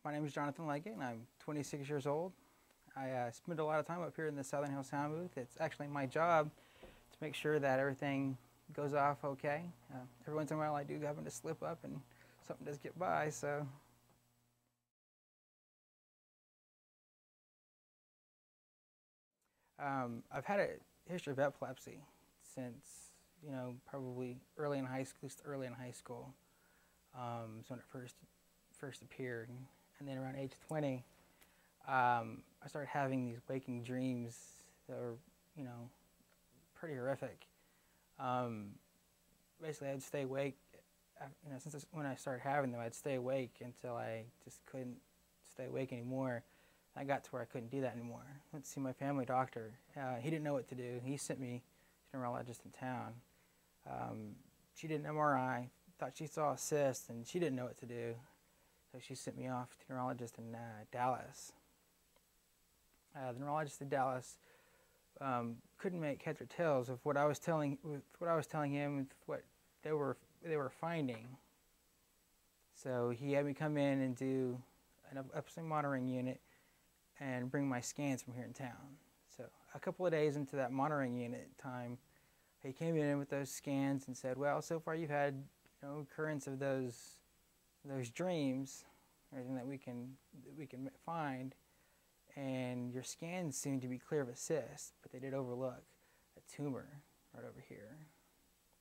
My name is Jonathan Leggett, and I'm 26 years old. I spend a lot of time up here in the Southern Hill Sound booth. It's actually my job to make sure that everything goes off okay. Every once in a while I do happen to slip up and something does get by, so. I've had a history of epilepsy since, probably early in high school, at least early in high school. So when it first appeared. And then around age 20, I started having these waking dreams that were, pretty horrific. Basically, I'd stay awake, when I started having them, I'd stay awake until I just couldn't stay awake anymore. I got to where I couldn't do that anymore. I went to see my family doctor. He didn't know what to do. He sent me to a neurologist in town. She did an MRI, thought she saw a cyst, and she didn't know what to do. So she sent me off to a neurologist in Dallas. The neurologist in Dallas couldn't make heads or tails of what I was telling him, with what they were finding. So he had me come in and do an epilepsy monitoring unit and bring my scans from here in town. So a couple of days into that monitoring unit time, he came in with those scans and said, "Well, so far you've had occurrence of those dreams, everything that we can find, and your scans seem to be clear of a cyst, but they did overlook a tumor right over here."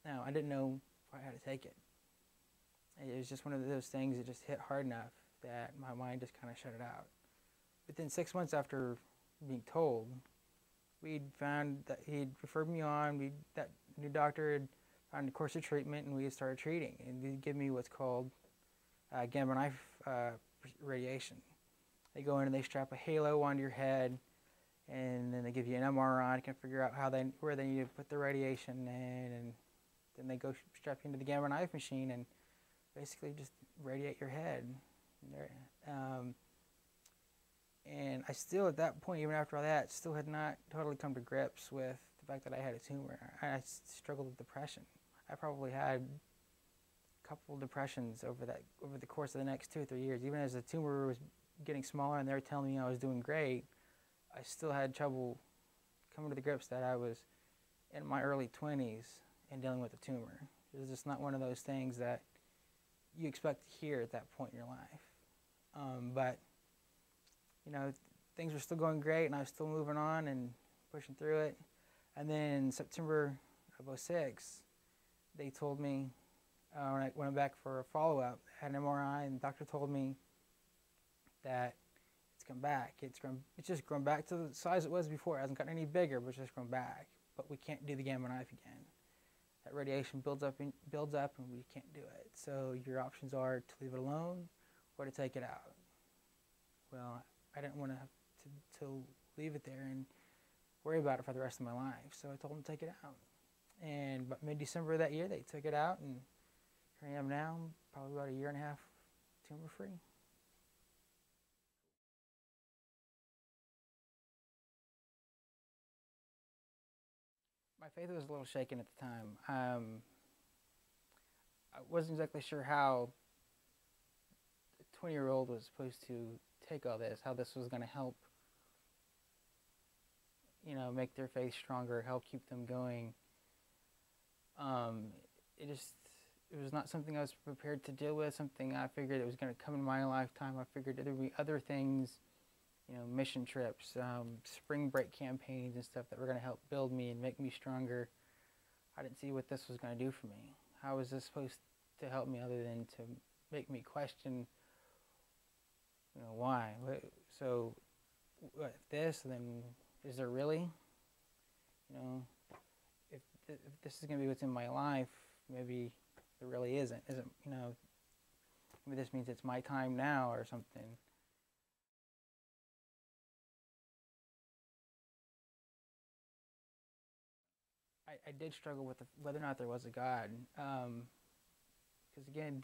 Now, I didn't know if I had to take it. It was just one of those things that just hit hard enough that my mind just kind of shut it out. Within 6 months after being told, we'd found that he'd referred me on. That new doctor had found a course of treatment, and we had started treating. And they'd give me what's called gamma knife radiation. They go in and they strap a halo onto your head, and then they give you an MRI and can figure out where they need to put the radiation in, and then they go strap you into the gamma knife machine and basically just radiate your head. And I still, at that point, even after all that, still had not totally come to grips with the fact that I had a tumor. I struggled with depression. I probably had a couple of depressions over the course of the next 2 or 3 years. Even as the tumor was getting smaller and they were telling me I was doing great, I still had trouble coming to the grips that I was in my early 20s and dealing with a tumor. It was just not one of those things that you expect to hear at that point in your life. But things were still going great, and I was still moving on and pushing through it. And then in September of 2006, they told me, when I went back for a follow-up, I had an MRI, and the doctor told me that it's come back. It's just grown back to the size it was before. It hasn't gotten any bigger, but it's just grown back. But we can't do the gamma knife again. That radiation builds up, and we can't do it. So your options are to leave it alone or to take it out. Well, I didn't want to have to leave it there and worry about it for the rest of my life. So I told them to take it out. And by mid-December of that year, they took it out, and here I am now, probably about 1.5 years tumor-free. My faith was a little shaken at the time. I wasn't exactly sure how a 20-year-old was supposed to take all this, how this was going to help, make their faith stronger, help keep them going. It was not something I was prepared to deal with, something I figured it was going to come in my lifetime. I figured there would be other things, mission trips, spring break campaigns and stuff that were going to help build me and make me stronger. I didn't see what this was going to do for me. How was this supposed to help me other than to make me question, why? So, what, this, then is there really? If this is going to be what's in my life, maybe there really isn't. Maybe this means it's my time now or something. I did struggle with whether or not there was a God. Because again,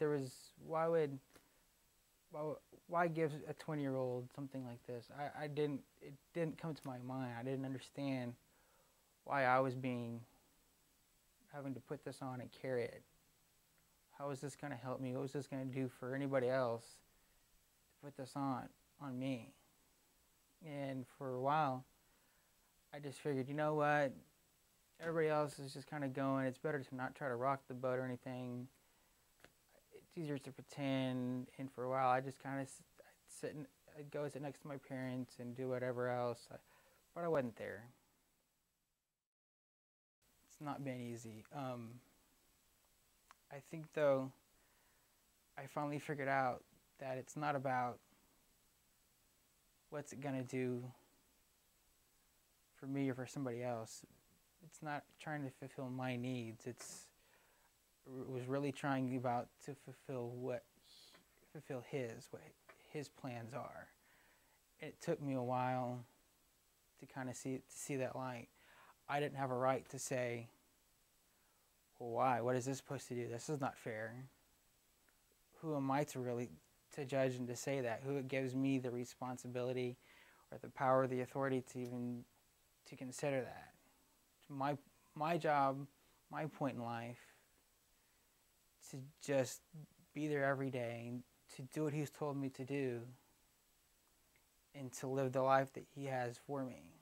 why give a 20-year-old something like this? It didn't come to my mind. I didn't understand why I was having to put this on and carry it. How was this going to help me? What was this going to do for anybody else? put this on me. And for a while, I just figured, you know what? Everybody else is just kind of going. It's better to not try to rock the boat or anything. It's easier to pretend. And for a while, I just kind of I'd go sit next to my parents and do whatever else. But I wasn't there. It's not been easy. I think, though, I finally figured out that it's not about what's it going to do for me or for somebody else. It's not trying to fulfill my needs. It was really trying to fulfill what his plans are. It took me a while to kind of see that light. I didn't have a right to say, well, why? What is this supposed to do? This is not fair. Who am I to judge and to say that? Who gives me the responsibility or the power or the authority to consider that? My job, my point in life, to just be there every day, to do what he's told me to do, and to live the life that he has for me.